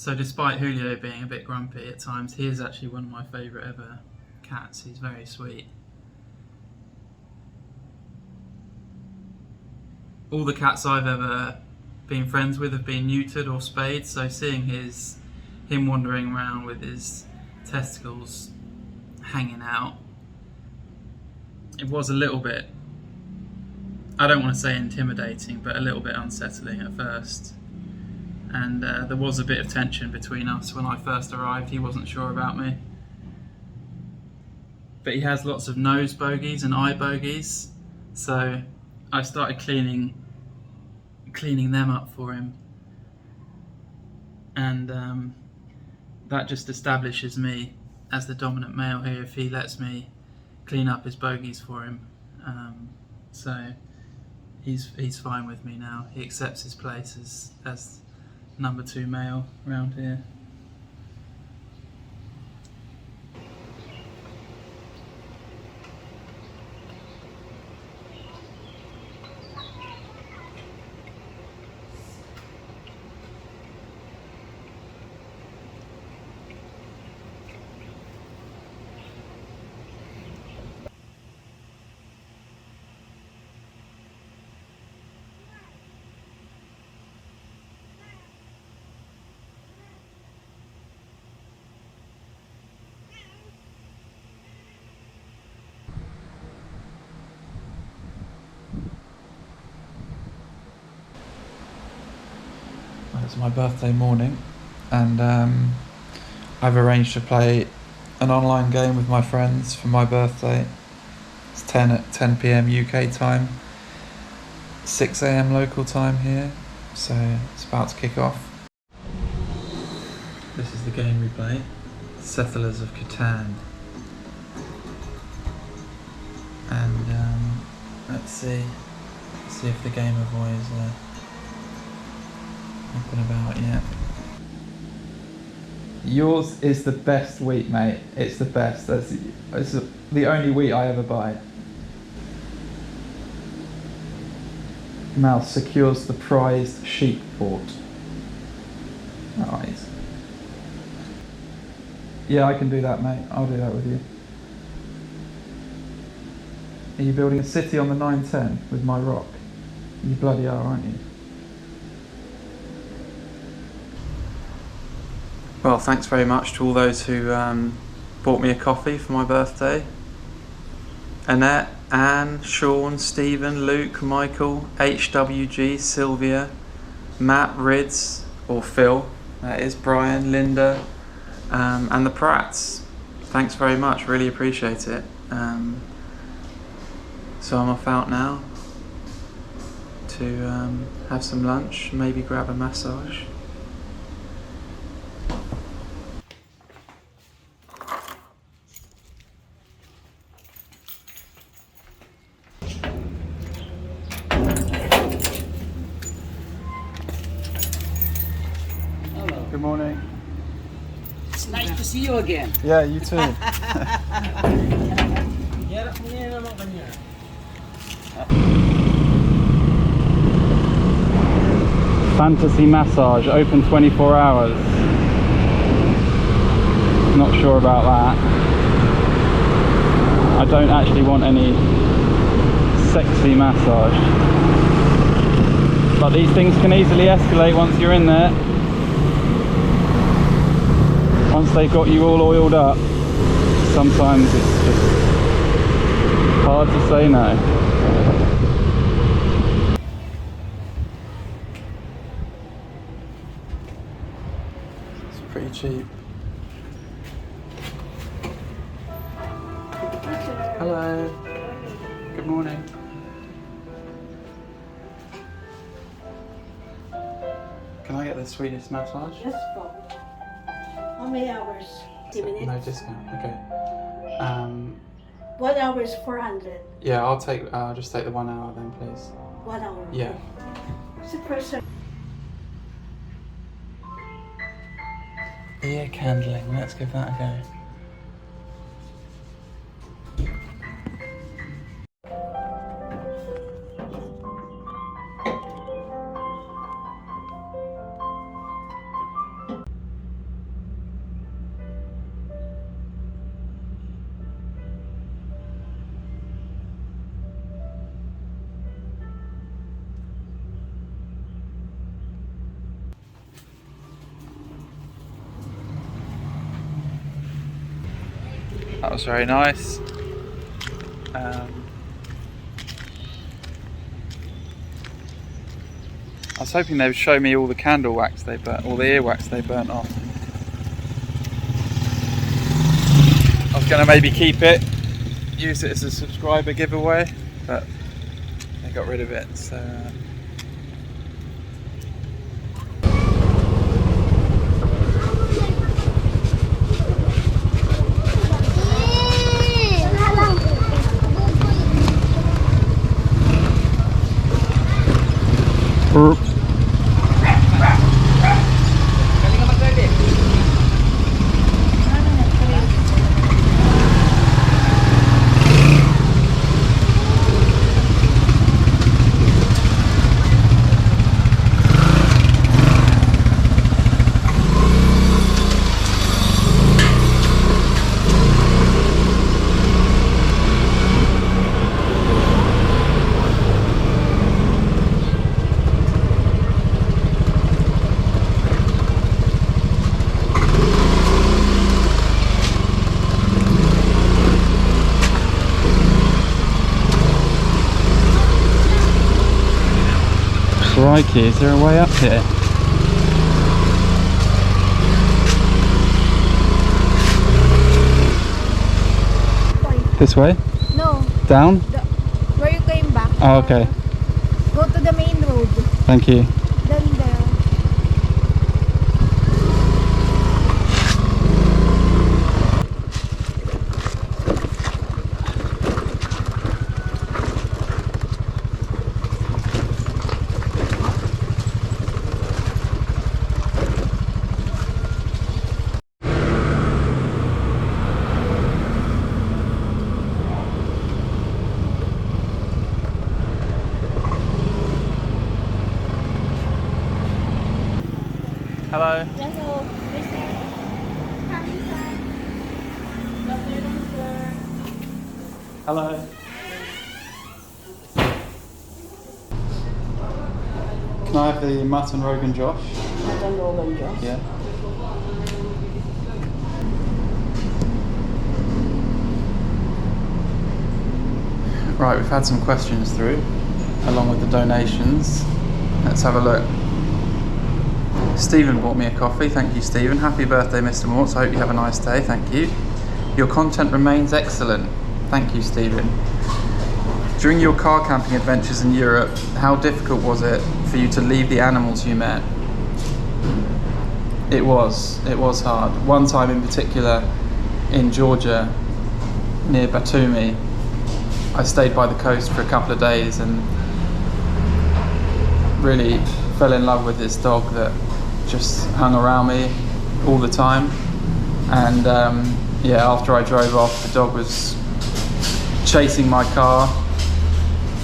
So despite Julio being a bit grumpy at times, he is actually one of my favourite ever cats. He's very sweet. All the cats I've ever been friends with have been neutered or spayed, so seeing him wandering around with his testicles hanging out, it was a little bit, I don't want to say intimidating, but a little bit unsettling at first. And there was a bit of tension between us when I first arrived. He wasn't sure about me. But he has lots of nose bogies and eye bogies, so I started cleaning them up for him. And that just establishes me as the dominant male here if he lets me clean up his bogies for him. So he's fine with me now. He accepts his place as number 2 male around here. It's my birthday morning, and I've arranged to play an online game with my friends for my birthday. It's 10 p.m. UK time, 6 a.m. local time here, so it's about to kick off. This is the game we play, Settlers of Catan. And let's see if the Gamer Boy is up and about yet. Yours is the best wheat, mate. It's the best. It's the only wheat I ever buy. Mouse secures the prized sheep port. Nice. Yeah, I can do that, mate. I'll do that with you. Are you building a city on the 910 with my rock? You bloody are, aren't you? Well, thanks very much to all those who bought me a coffee for my birthday. Annette, Anne, Sean, Stephen, Luke, Michael, HWG, Sylvia, Matt, Rids, or Phil, that is, Brian, Linda, and the Pratts. Thanks very much, really appreciate it. So I'm off out now to have some lunch, maybe grab a massage. Good morning. It's nice to see you again. Yeah, you too. Fantasy massage, open 24 hours. Not sure about that. I don't actually want any sexy massage. But these things can easily escalate once you're in there. Once they've got you all oiled up, sometimes it's just hard to say no. It's pretty cheap. Hello. Good morning. Can I get the Swedish massage? Yes, Bob. How many hours? 50 minutes? No discount. Okay. 1 hour is 400. Yeah, I'll just take the 1 hour then, please. 1 hour. Yeah. It's the person. Ear candling. Let's give that a go. That was very nice. I was hoping they would show me all the candle wax they burnt, all the earwax they burnt off. I was going to maybe keep it, use it as a subscriber giveaway, but they got rid of it. So. Crikey, is there a way up here? This way? No. Down? Where you came back. Oh, okay. Go to the main road. Thank you. Then there. Hello. Hello. Can I have the mutton Rogan Josh? Mutton Rogan Josh. Yeah. Right, we've had some questions through, along with the donations. Let's have a look. Stephen bought me a coffee. Thank you, Stephen. Happy birthday, Mr. Mortz. I hope you have a nice day. Thank you. Your content remains excellent. Thank you, Stephen. During your car camping adventures in Europe, how difficult was it for you to leave the animals you met? It was hard. One time in particular, in Georgia, near Batumi, I stayed by the coast for a couple of days and really fell in love with this dog that just hung around me all the time. And yeah, after I drove off, the dog was chasing my car,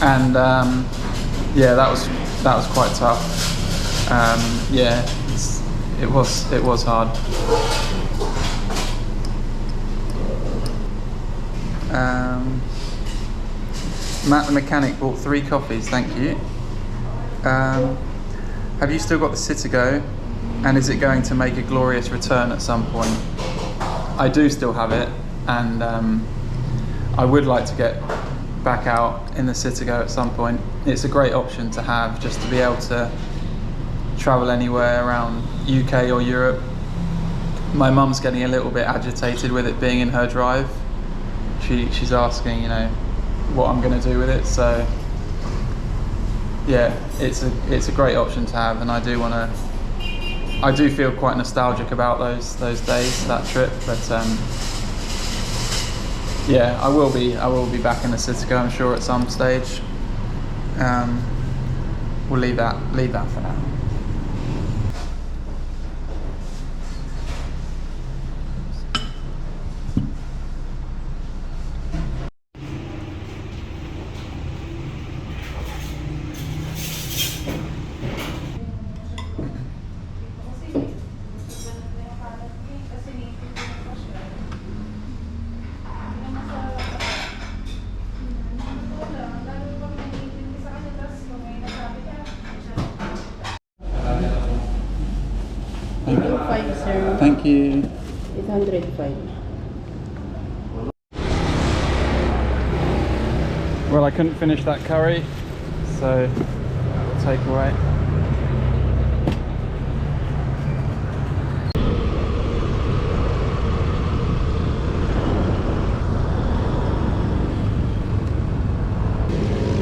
and yeah, that was quite tough. Yeah, it was hard. Matt the mechanic bought 3 coffees. Thank you. Have you still got the Citigo, and is it going to make a glorious return at some point? I do still have it, and I would like to get back out in the Citigo at some point. It's a great option to have, just to be able to travel anywhere around UK or Europe. My mum's getting a little bit agitated with it being in her drive. She's asking, you know, what I'm going to do with it. So yeah, it's a great option to have, and I do feel quite nostalgic about those days, that trip. But yeah, I will be back in the Citigo, I'm sure, at some stage. We'll leave that for now. Sir. Thank you. 805. Well, I couldn't finish that curry, so we'll take away.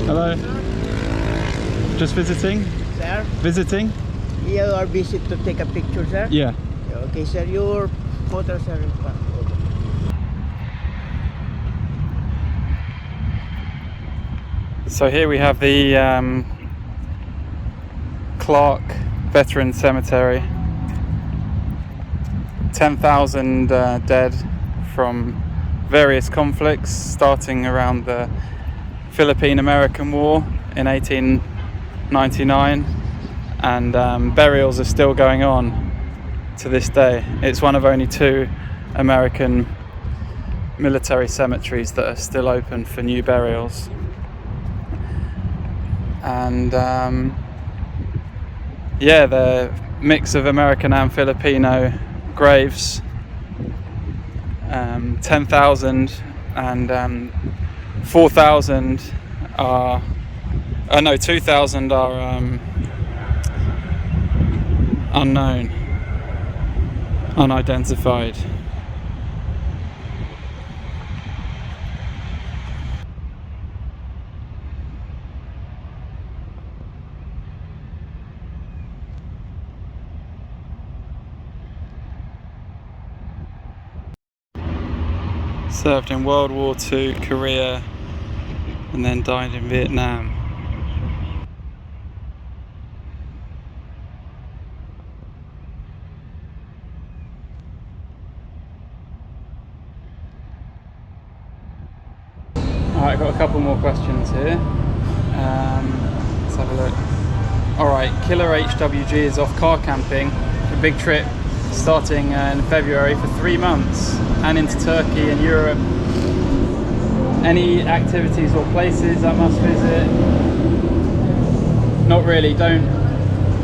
Hello. Just visiting? Sir, Visiting? you are busy to take a picture, sir? Yeah. Okay, sir, your photos are in front. So here we have the Clark Veteran Cemetery. 10,000 dead from various conflicts starting around the Philippine-American War in 1899, and burials are still going on to this day. It's one of only 2 American military cemeteries that are still open for new burials. And yeah, the mix of American and Filipino graves. 10,000 and 4,000 are, no, 2,000 are unknown, unidentified. Served in World War II, Korea, and then died in Vietnam. Alright, I've got a couple more questions here. Let's have a look. Alright, Killer HWG is off car camping, a big trip starting in February for 3 months and into Turkey and Europe. Any activities or places I must visit? Not really,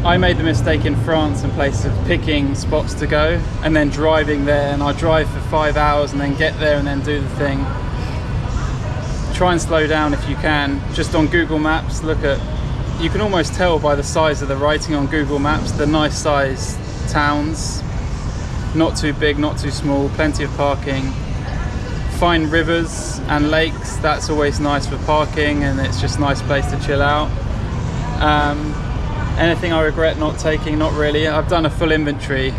I made the mistake in France and places of picking spots to go and then driving there, and I drive for 5 hours and then get there and then do the thing. Try and slow down if you can. Just on Google Maps, you can almost tell by the size of the writing on Google Maps, the nice sized towns, not too big, not too small, plenty of parking. Find rivers and lakes, that's always nice for parking, and it's just a nice place to chill out. Anything I regret not taking? Not really. I've done a full inventory.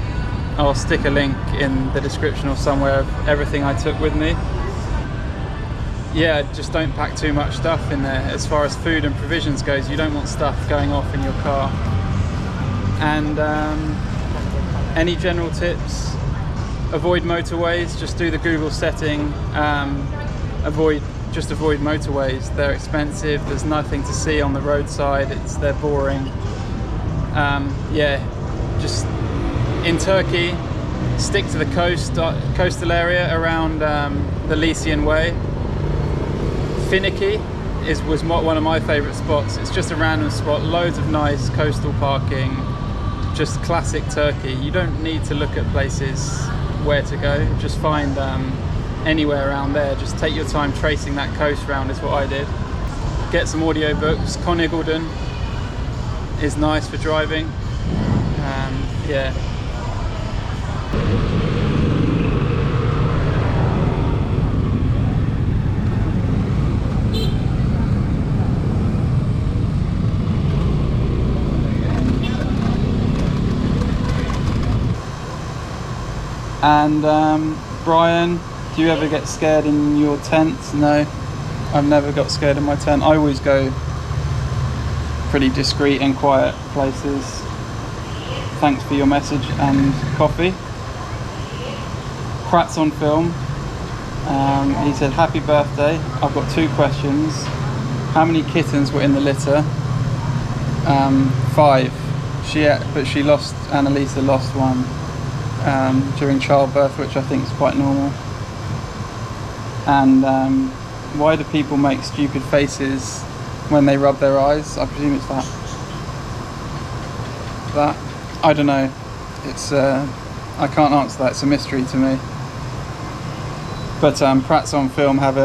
I'll stick a link in the description or somewhere of everything I took with me. Yeah, just don't pack too much stuff in there. As far as food and provisions goes, you don't want stuff going off in your car. And any general tips? Avoid motorways. Just do the Google setting. Avoid motorways. They're expensive. There's nothing to see on the roadside. They're boring. Yeah, just in Turkey, stick to the coastal area around the Lycian Way. Finiki was one of my favourite spots. It's just a random spot, loads of nice coastal parking, just classic Turkey. You don't need to look at places where to go, just find anywhere around there. Just take your time tracing that coast round is what I did. Get some audiobooks. Konigildon is nice for driving. Yeah. And Brian, do you ever get scared in your tent? No, I've never got scared in my tent. I always go pretty discreet and quiet places. Thanks for your message and coffee. Pratt's on film. He said, happy birthday. I've got 2 questions. How many kittens were in the litter? 5. Annalisa lost one during childbirth, which I think is quite normal. And why do people make stupid faces when they rub their eyes? I presume it's that. I don't know. It's I can't answer that. It's a mystery to me. But Pratt's on film have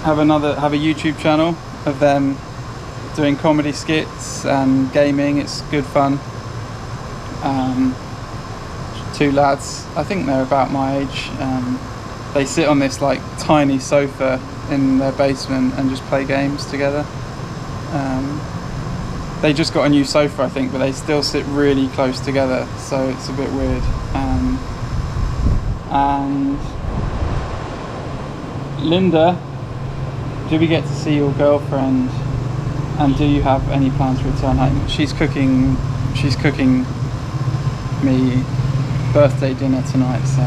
have a YouTube channel of them doing comedy skits and gaming. It's good fun. Two lads, I think they're about my age. They sit on this like tiny sofa in their basement and just play games together. They just got a new sofa, I think, but they still sit really close together, so it's a bit weird. And Linda, do we get to see your girlfriend? And do you have any plans to return home? She's cooking me birthday dinner tonight, so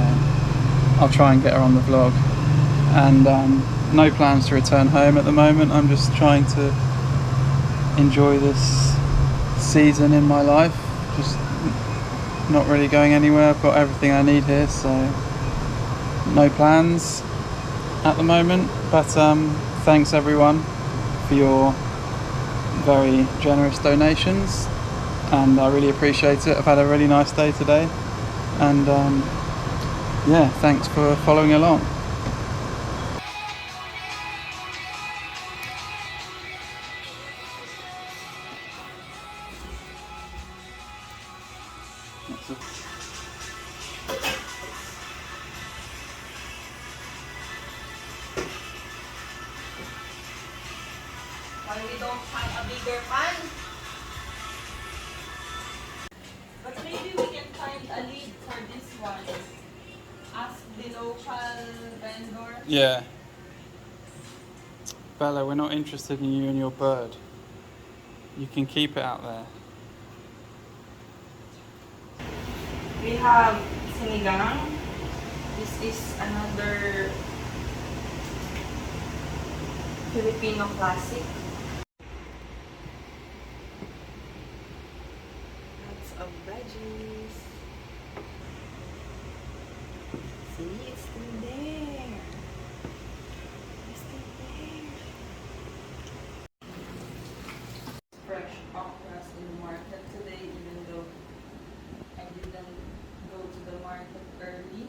I'll try and get her on the vlog. And no plans to return home at the moment. I'm just trying to enjoy this season in my life. Just not really going anywhere. I've got everything I need here, so no plans at the moment. But thanks everyone for your very generous donations, and I really appreciate it. I've had a really nice day today, and yeah, thanks for following along. Why we don't find a bigger pan? But maybe we can find a lead for this one. Ask the local vendor. Yeah. Bella, we're not interested in you and your bird. You can keep it out there. We have sinigang. This is another Filipino classic. Lots of veggies. See, it's still there. It's still there. Fresh okras in the market today, even though I didn't go to the market early.